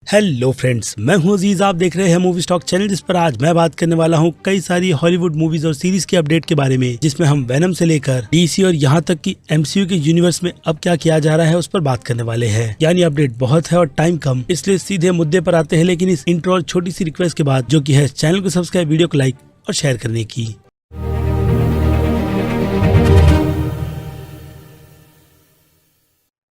Hello friends, मैं हूं अजीज। आप देख रहे हैं मूवी स्टॉक चैनल, जिस पर आज मैं बात करने वाला हूं कई सारी हॉलीवुड मूवीज और सीरीज की अपडेट के बारे में, जिसमें हम वेनम से लेकर डीसी और यहां तक कि एमसीयू के यूनिवर्स में अब क्या किया जा रहा है उस पर बात करने वाले हैं। यानी अपडेट बहुत है और टाइम कम, इसलिए सीधे मुद्दे पर आते हैं। लेकिन इस इंट्रो और छोटी सी रिक्वेस्ट के बाद, जो की है चैनल को सब्सक्राइब, वीडियो को लाइक और शेयर करने की।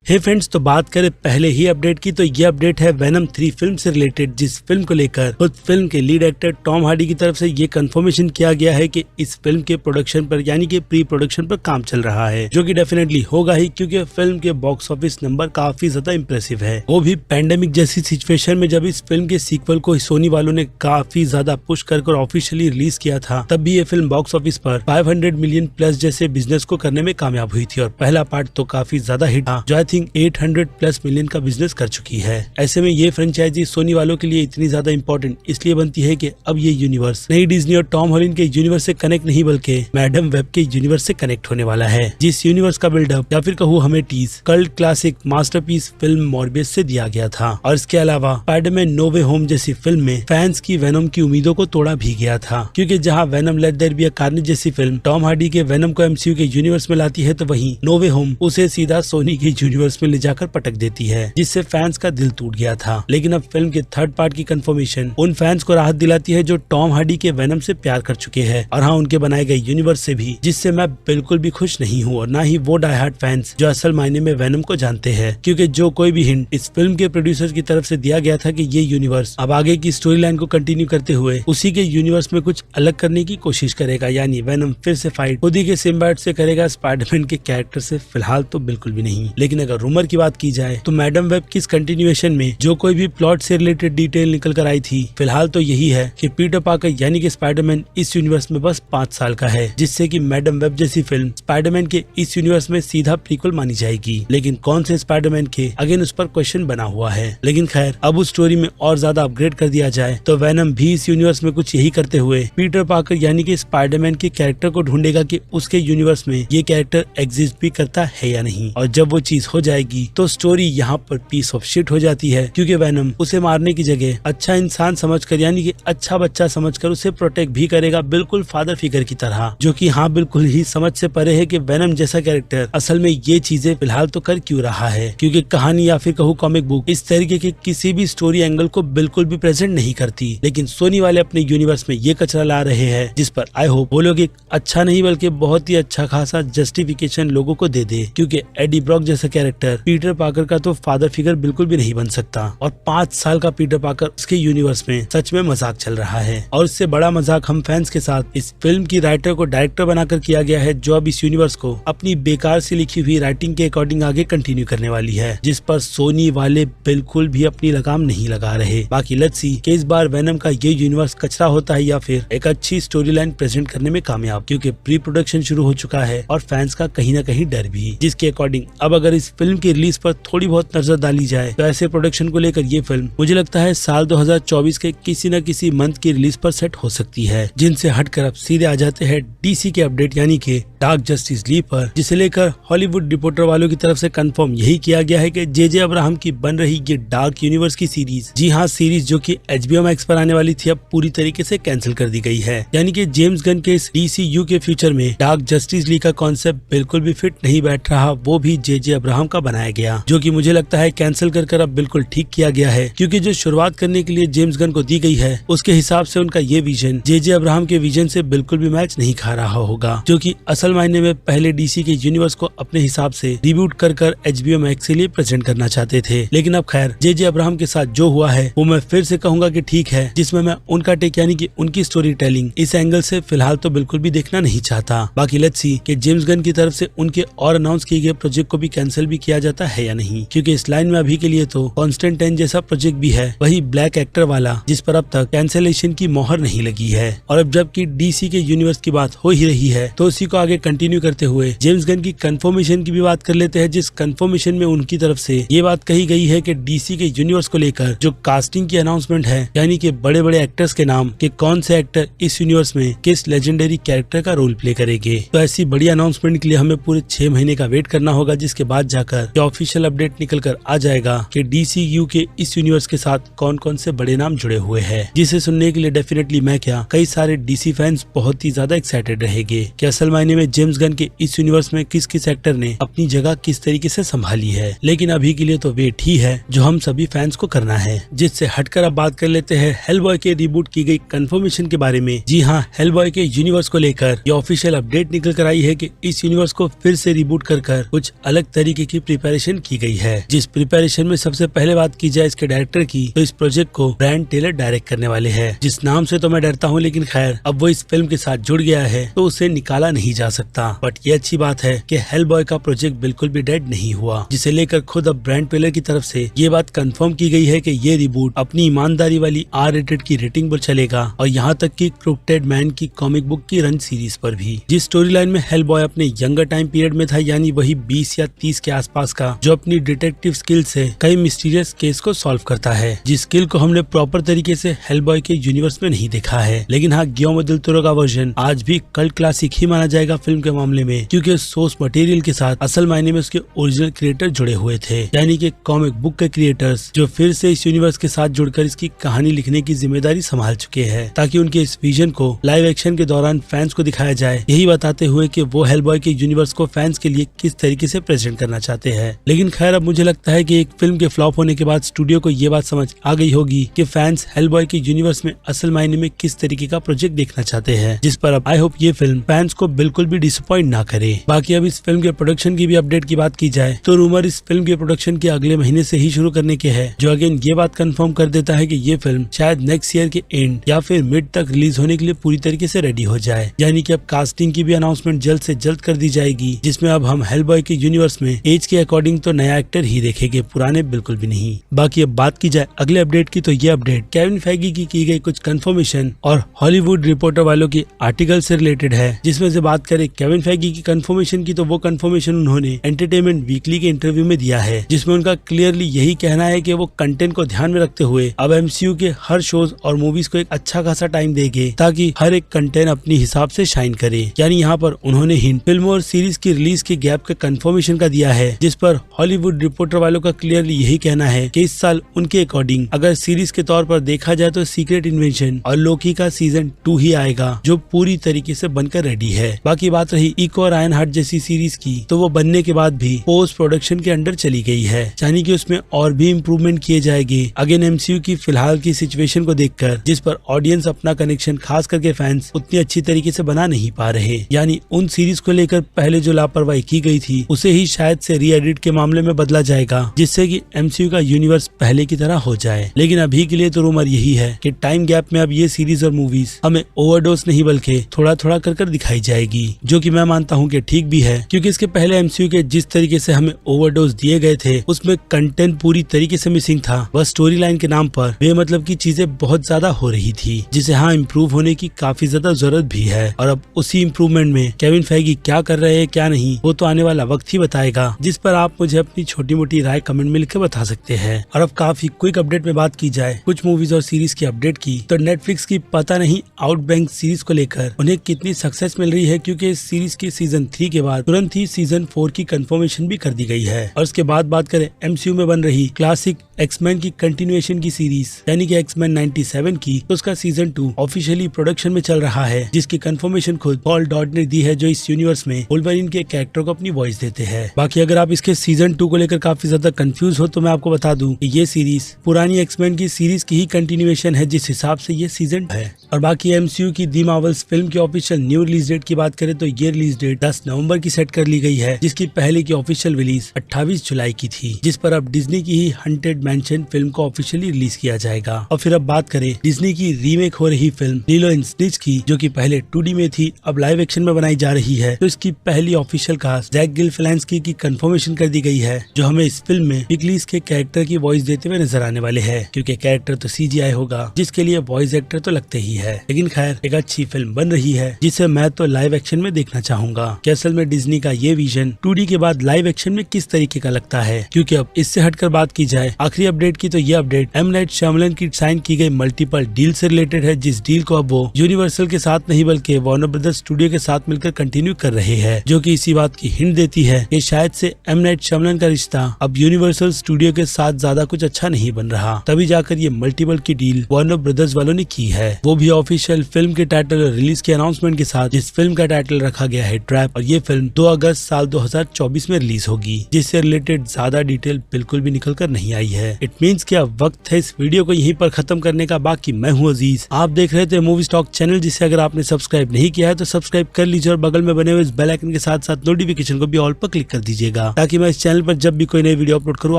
हे फ्रेंड्स, तो बात करें पहले ही अपडेट की, तो ये अपडेट है वेनम 3 फिल्म से रिलेटेड, जिस फिल्म को लेकर खुद फिल्म के लीड एक्टर टॉम हार्डी की तरफ से ये कंफर्मेशन किया गया है कि इस फिल्म के प्रोडक्शन पर यानी कि प्री प्रोडक्शन पर काम चल रहा है, जो कि डेफिनेटली होगा ही, क्योंकि फिल्म के बॉक्स ऑफिस नंबर काफी ज्यादा इम्प्रेसिव है। वो भी पैंडेमिक जैसी सिचुएशन में, जब इस फिल्म के सीक्वल को सोनी वालों ने काफी ज्यादा पुश कर ऑफिशियली रिलीज किया था, तब भी ये फिल्म बॉक्स ऑफिस पर 500 मिलियन प्लस जैसे बिजनेस को करने में कामयाब हुई थी। और पहला पार्ट तो काफी ज्यादा हिट था, जो 800 प्लस मिलियन का बिजनेस कर चुकी है। ऐसे में ये फ्रेंचाइजी सोनी वालों के लिए इतनी ज्यादा इंपॉर्टेंट इसलिए बनती है कि अब ये यूनिवर्स नई डिज्नी और टॉम हॉलैंड के यूनिवर्स से कनेक्ट नहीं, बल्कि मैडम वेब के यूनिवर्स से कनेक्ट होने वाला है, जिस यूनिवर्स का बिल्डअप या फिर कहूँ हमें tease cult classic masterpiece film Morbius से दिया गया था। और इसके अलावा स्पाइडरमैन नो वे होम जैसी फिल्म में फैंस की वेनम की उम्मीदों को तोड़ा भी गया था, क्योंकि जहाँ Venom let there be a carnage जैसी फिल्म टॉम हार्डी के वेनम को एमसीयू के यूनिवर्स में लाती है, तो वहीं नो वे होम उसे सीधा सोनी के यूनिवर्स में ले जाकर पटक देती है, जिससे फैंस का दिल टूट गया था। लेकिन अब फिल्म के थर्ड पार्ट की कंफर्मेशन उन फैंस को राहत दिलाती है जो टॉम हार्डी के वेनम से प्यार कर चुके हैं, और हाँ, उनके बनाए गए यूनिवर्स से भी, जिससे मैं बिल्कुल भी खुश नहीं हूँ, और ना ही वो डाई हार्ड फैंस जो असल मायने में वेनम को जानते हैं, क्योंकि जो कोई भी हिंट इस फिल्म के प्रोड्यूसर की तरफ से दिया गया था कि ये यूनिवर्स अब आगे की स्टोरी लाइन को कंटिन्यू करते हुए उसी के यूनिवर्स में कुछ अलग करने की कोशिश करेगा, यानी वेनम फिर से फाइट खुद ही के सिम्बायोट से करेगा, स्पाइडरमैन के कैरेक्टर से फिलहाल तो बिल्कुल भी नहीं। लेकिन अगर रूमर की बात की जाए तो मैडम वेब की कंटिन्यूएशन में जो कोई भी प्लॉट से रिलेटेड डिटेल निकल कर आई थी, फिलहाल तो यही है कि पीटर पार्कर यानी कि स्पाइडरमैन इस यूनिवर्स में बस 5 साल का है, जिससे कि मैडम वेब जैसी फिल्म स्पाइडरमैन के इस यूनिवर्स में सीधा प्रीक्वल मानी जाएगी। लेकिन कौन से स्पाइडरमैन के, अगेन उस पर क्वेश्चन बना हुआ है। लेकिन खैर, अब उस स्टोरी में और ज्यादा अपग्रेड कर दिया जाए तो वेनम भी इस यूनिवर्स में कुछ यही करते हुए पीटर पार्कर यानी कि स्पाइडरमैन के कैरेक्टर को ढूंढेगा कि उसके यूनिवर्स में ये कैरेक्टर एग्जिस्ट भी करता है या नहीं। और जब वो चीज हो जाएगी तो स्टोरी यहाँ पर पीस ऑफ शिट हो जाती है, क्योंकि वेनम उसे मारने की जगह अच्छा इंसान समझकर यानी कि अच्छा बच्चा समझकर उसे प्रोटेक्ट भी करेगा, बिल्कुल फादर फिगर की तरह, जो कि हाँ बिल्कुल ही समझ से परे है कि वेनम जैसा कैरेक्टर असल में ये चीजें फिलहाल तो कर क्यों रहा है, क्योंकि कहानी या फिर कहूँ कॉमिक बुक इस तरीके के किसी भी स्टोरी एंगल को बिल्कुल भी प्रेजेंट नहीं करती। लेकिन सोनी वाले अपने यूनिवर्स में ये कचरा ला रहे हैं, जिस पर आई होप वो लोग एक अच्छा नहीं बल्कि बहुत ही अच्छा खासा जस्टिफिकेशन लोगों को दे दे, क्योंकि एडी ब्रॉक जैसा कैरेक्टर पीटर पार्कर का तो फादर फिगर बिल्कुल भी नहीं बन सकता, और 5 साल का पीटर पार्कर उसके यूनिवर्स में सच में मजाक चल रहा है। और इससे बड़ा मजाक हम फैंस के साथ इस फिल्म की राइटर को डायरेक्टर बनाकर किया गया है, जो अब इस यूनिवर्स को अपनी बेकार से लिखी हुई राइटिंग के अकॉर्डिंग आगे कंटिन्यू करने वाली है, जिस पर सोनी वाले बिल्कुल भी अपनी लगाम नहीं लगा रहे। बाकी लेट्स सी कि इस बार वेनम का ये यूनिवर्स कचरा होता है या फिर एक अच्छी स्टोरी लाइन प्रेजेंट करने में कामयाब, क्योंकि प्री प्रोडक्शन शुरू हो चुका है और फैंस का कहीं न कहीं डर भी, जिसके अकॉर्डिंग अब अगर इस फिल्म की रिलीज पर थोड़ी बहुत नजर डाली जाए तो ऐसे प्रोडक्शन को लेकर ये फिल्म मुझे लगता है साल 2024 के किसी न किसी मंथ की रिलीज पर सेट हो सकती है। जिनसे हटकर अब सीधे आ जाते हैं डीसी के अपडेट यानी कि डार्क जस्टिस लीग पर, जिसे लेकर हॉलीवुड रिपोर्टर वालों की तरफ से कंफर्म यही किया गया है कि जे अब्राहम की बन रही ये डार्क यूनिवर्स की सीरीज, जी हाँ सीरीज जो कि HBO मैक्स पर आने वाली थी, अब पूरी तरीके से कैंसिल कर दी गई है। यानी कि जेम्स गन के इस DCU के फ्यूचर में डार्क जस्टिस लीग का कॉन्सेप्ट बिल्कुल भी फिट नहीं बैठ रहा, वो भी जे अब्राहम का बनाया गया, जो कि मुझे लगता है कैंसिल कर अब बिल्कुल ठीक किया गया है, क्योंकि जो शुरुआत करने के लिए जेम्स गन को दी गई है उसके हिसाब से उनका ये विजन जे अब्राहम के विजन से बिल्कुल भी मैच नहीं खा रहा होगा, जो कि असल मायने में पहले डीसी के यूनिवर्स को अपने हिसाब से रिबूट कर HBO मैक्स के लिए प्रेजेंट करना चाहते थे। लेकिन अब खैर जे अब्राहम के साथ जो हुआ है वो मैं फिर से कहूंगा कि ठीक है, जिसमें मैं उनका टेक यानी कि उनकी स्टोरी टेलिंग इस एंगल से फिलहाल तो बिल्कुल भी देखना नहीं चाहता। बाकी लेट्स सी कि जेम्स गन की तरफ से उनके और अनाउंस किए गए प्रोजेक्ट को भी कैंसिल भी किया जाता है या नहीं, क्योंकि इस लाइन में अभी के लिए तो कॉन्स्टेंटाइन जैसा प्रोजेक्ट भी है, वही ब्लैक एक्टर वाला, जिस पर अब तक कैंसिलेशन की मोहर नहीं लगी है। और अब जबकि डीसी के यूनिवर्स की बात हो ही रही है तो उसी को आगे कंटिन्यू करते हुए जेम्स गन की कंफर्मेशन की भी बात कर लेते हैं, जिस कंफर्मेशन में उनकी तरफ से ये बात कही गई है कि डीसी के यूनिवर्स को लेकर जो कास्टिंग की अनाउंसमेंट है, यानी कि बड़े बड़े एक्टर्स के नाम कि कौन से एक्टर इस यूनिवर्स में किस लेजेंडरी कैरेक्टर का रोल प्ले करेंगे, तो ऐसी बड़ी अनाउंसमेंट के लिए हमें पूरे 6 महीने का वेट करना होगा, जिसके बाद जाकर जाकर ये ऑफिशियल अपडेट निकल कर आ जाएगा कि DCU के इस यूनिवर्स के साथ कौन कौन से बड़े नाम जुड़े हुए हैं, जिसे सुनने के लिए डेफिनेटली मैं क्या कई सारे DC फैंस बहुत ही ज्यादा एक्साइटेड रहेंगे कि असल मायने में जेम्स गन के इस यूनिवर्स में किस किस एक्टर ने अपनी जगह किस तरीके से संभाली है। लेकिन अभी के लिए तो वेट ही है जो हम सभी फैंस को करना है। जिससे हटकर अब बात कर लेते हैं हेलबॉय के रिबूट की गई कंफर्मेशन के बारे में। जी हाँ, हेलबॉय के यूनिवर्स को लेकर ये ऑफिशियल अपडेट निकल कर आई है कि इस यूनिवर्स को फिर से रिबूट कर कुछ अलग तरीके की प्रिपरेशन की गई है। जिस प्रिपरेशन में सबसे पहले बात की जाए इसके डायरेक्टर की, तो इस प्रोजेक्ट को ब्रायन टेलर डायरेक्ट करने वाले हैं। जिस नाम से तो मैं डरता हूँ, लेकिन खैर अब वो इस फिल्म के साथ जुड़ गया है तो उसे निकाला नहीं जा सकता। बट ये अच्छी बात है कि हेलबॉय का प्रोजेक्ट बिल्कुल भी डेड नहीं हुआ, जिसे लेकर खुद अब ब्रायन टेलर की तरफ से ये बात कंफर्म की गई है कि ये रिबूट अपनी ईमानदारी वाली R-रेटेड की रेटिंग पर चलेगा और यहाँ तक कि क्रिप्टेड मैन की कॉमिक बुक की रन सीरीज पर भी। जिस स्टोरी लाइन में हेलबॉय अपने यंगर टाइम पीरियड में था, यानी वही 20 या 30 के आसपास का, जो अपनी डिटेक्टिव स्किल से कई मिस्टीरियस केस को सॉल्व करता है, जिस स्किल को हमने प्रॉपर तरीके से हेलबॉय के यूनिवर्स में नहीं देखा है। लेकिन हाँ, गियोर्मो देल टोरो का वर्जन आज भी कल्ट क्लासिक ही माना जाएगा फिल्म के मामले में, क्योंकि सोर्स मटेरियल के साथ असल मायने में उसके ओरिजिनल क्रिएटर जुड़े हुए थे, यानी कि कॉमिक बुक के क्रिएटर्स जो फिर से इस यूनिवर्स के साथ जुड़कर इसकी कहानी लिखने की जिम्मेदारी संभाल चुके हैं, ताकि उनके इस विजन को लाइव एक्शन के दौरान फैंस को दिखाया जाए, यही बताते हुए कि वो हेलबॉय के यूनिवर्स को फैंस के लिए किस तरीके से प्रेजेंट करना चाहते हैं। लेकिन खैर अब मुझे लगता है कि एक फिल्म के फ्लॉप होने के बाद स्टूडियो को ये बात समझ आ गई होगी कि फैंस हेलबॉय के यूनिवर्स में असल मायने में किस तरीके का प्रोजेक्ट देखना चाहते हैं, जिस पर अब आई होप ये फिल्म फैंस को बिल्कुल भी डिसअपॉइंट ना करे। बाकी अब इस फिल्म के प्रोडक्शन की भी अपडेट की बात की जाए तो रूमर इस फिल्म के प्रोडक्शन के अगले महीने से ही शुरू करने के है, जो अगेन ये बात कंफर्म कर देता है कि ये फिल्म शायद नेक्स्ट ईयर के एंड या फिर मिड तक रिलीज होने के लिए पूरी तरीके से रेडी हो जाए। यानी कि अब कास्टिंग की भी अनाउंसमेंट जल्द से जल्द कर दी जाएगी, जिसमें अब हम हेलबॉय के यूनिवर्स में एज के अकॉर्डिंग तो नया एक्टर ही देखेंगे, पुराने बिल्कुल भी नहीं। बाकी अब बात की जाए अगले अपडेट की, तो ये अपडेट केविन फेगी की गई कुछ कंफर्मेशन और हॉलीवुड रिपोर्टर वालों के आर्टिकल से रिलेटेड है। जिसमें से बात करें केविन फेगी की कंफर्मेशन की, तो वो कंफर्मेशन उन्होंने एंटरटेनमेंट वीकली के इंटरव्यू में दिया है, जिसमें उनका क्लियरली यही कहना है कि वो कंटेंट को ध्यान में रखते हुए अब MCU के हर शोज और मूवीज को एक अच्छा खासा टाइम देंगे, ताकि हर एक कंटेंट अपनी हिसाब से शाइन करे। यानी यहाँ पर उन्होंने हिंट फिल्मों और सीरीज की रिलीज के गैप का कंफर्मेशन का दिया है, जिस पर हॉलीवुड रिपोर्टर वालों का क्लियरली यही कहना है कि इस साल उनके अकॉर्डिंग अगर सीरीज के तौर पर देखा जाए तो सीक्रेट इन्वेंशन और लोकी का सीजन 2 ही आएगा, जो पूरी तरीके से बनकर रेडी है। बाकी बात रही इको और आयरन हार्ट जैसी सीरीज की, तो वो बनने के बाद भी पोस्ट प्रोडक्शन के अंडर चली गई है, यानी कि उसमें और भी इम्प्रूवमेंट किए जाएंगे अगेन MCU की फिलहाल की सिचुएशन को देखकर, जिस पर ऑडियंस अपना कनेक्शन खास करके फैंस उतनी अच्छी तरीके से बना नहीं पा रहे। यानी उन सीरीज को लेकर पहले जो लापरवाही की गई थी उसे ही शायद से री एडिट के मामले में बदला जाएगा, जिससे कि MCU का यूनिवर्स पहले की तरह हो जाए। लेकिन अभी के लिए तो रूमर यही है कि टाइम गैप में अब ये सीरीज और मूवीज हमें ओवरडोज नहीं बल्कि थोड़ा थोड़ा कर दिखाई जाएगी, जो कि मैं मानता हूँ कि ठीक भी है, क्योंकि इसके पहले MCU के जिस तरीके से हमें ओवरडोज दिए गए थे उसमें कंटेंट पूरी तरीके से मिसिंग था, बस स्टोरी लाइन के नाम पर बेमतलब की चीजें बहुत ज्यादा हो रही थी, जिसे हाँ इम्प्रूव होने की काफी ज्यादा जरूरत भी है। और अब उसी इम्प्रूवमेंट में केविन फेगी क्या कर रहे हैं क्या नहीं, वो तो आने वाला वक्त ही बताएगा, जिस पर आप मुझे अपनी छोटी मोटी राय कमेंट में लिख के बता सकते हैं। और अब काफी क्विक अपडेट में बात की जाए कुछ मूवीज और सीरीज की अपडेट की, तो नेटफ्लिक्स की पता नहीं आउटबैंक सीरीज को लेकर उन्हें कितनी सक्सेस मिल रही है, क्योंकि इस सीरीज की सीजन 3 के बाद तुरंत ही सीजन 4 की कंफर्मेशन भी कर दी गई है। और उसके बाद बात करें MCU में बन रही क्लासिक एक्समैन की कंटिन्यूएशन की सीरीज यानी कि एक्समैन 97 की, तो उसका सीजन 2 ऑफिशियली प्रोडक्शन में चल रहा है, जिसकी कंफर्मेशन खुद पॉल डॉड ने दी है, जो इस यूनिवर्स में वुल्वरीन के कैरेक्टर को अपनी वॉइस देते हैं। बाकी अगर आप इसके सीजन 2 को लेकर काफी ज्यादा कंफ्यूज हो तो मैं आपको बता दूं कि ये सीरीज पुरानी एक्समैन की सीरीज की ही कंटिन्यूएशन है, जिस हिसाब से ये सीजन है। और बाकी MCU की दी मार्वल्स फिल्म की ऑफिशियल न्यू रिलीज डेट की बात करें तो ये रिलीज डेट 10 नवंबर की सेट कर ली गई है, जिसकी पहले की ऑफिशियल रिलीज 28 जुलाई की थी, जिस पर अब डिज्नी की ही हंटेड मैंशन फिल्म को ऑफिशियली रिलीज किया जाएगा। और फिर अब बात करें डिज्नी की रीमेक हो रही फिल्म लिलो एंड स्टिच की, जो कि पहले 2D में थी अब लाइव एक्शन में बनाई जा रही है, तो इसकी पहली ऑफिशियल कास्ट जैक गिलफिलेंस्की की कंफर्मेशन कर दी गई है, जो हमें इस फिल्म में पिगलीज के कैरेक्टर की वॉइस देते हुए नजर आने वाले हैं, क्योंकि कैरेक्टर तो CGI होगा, जिसके लिए वॉइस एक्टर तो लगते ही है। है, लेकिन खैर एक अच्छी फिल्म बन रही है जिसे मैं तो लाइव एक्शन में देखना चाहूंगा कि असल में डिज्नी का ये विजन 2D के बाद लाइव एक्शन में किस तरीके का लगता है। क्योंकि अब इससे हटकर बात की जाए आखिरी अपडेट की, तो ये अपडेट एम नाइट श्यामलन की साइन की गई मल्टीपल डील से रिलेटेड है, जिस डील को अब वो यूनिवर्सल के साथ नहीं बल्कि वार्नर ब्रदर्स स्टूडियो के साथ मिलकर कंटिन्यू कर रहे हैं, जो कि इसी बात की हिंट देती है कि शायद से एम नाइट श्यामलन का रिश्ता अब यूनिवर्सल स्टूडियो के साथ ज्यादा कुछ अच्छा नहीं बन रहा। तभी जाकर ये मल्टीपल की डील वार्नर ब्रदर्स वालों ने की है, वो भी ऑफिशियल फिल्म के टाइटल और रिलीज के अनाउंसमेंट के साथ, जिस फिल्म का टाइटल रखा गया है ट्रैप, और ये फिल्म 2 अगस्त साल 2024 में रिलीज होगी, जिससे रिलेटेड ज्यादा डिटेल बिल्कुल भी निकल कर नहीं आई है। इट मींस कि अब वक्त है इस वीडियो को यहीं पर खत्म करने का। बाकी मैं हूँ अजीज, आप देख रहे थे मूवी स्टॉक चैनल, जिसे अगर आपने सब्सक्राइब नहीं किया है तो सब्सक्राइब कर लीजिए और बगल में बने हुए इस बेल आइकन के साथ साथ नोटिफिकेशन को भी ऑल पर क्लिक कर दीजिएगा, ताकि मैं इस चैनल पर जब भी कोई नई वीडियो अपलोड करूँ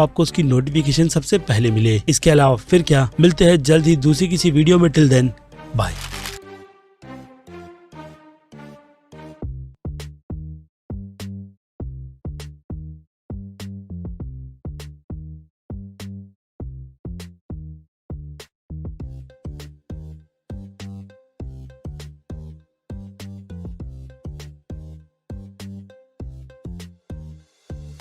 आपको उसकी नोटिफिकेशन सबसे पहले मिले। इसके अलावा फिर क्या, मिलते हैं जल्द ही दूसरी किसी वीडियो में। Till then bye.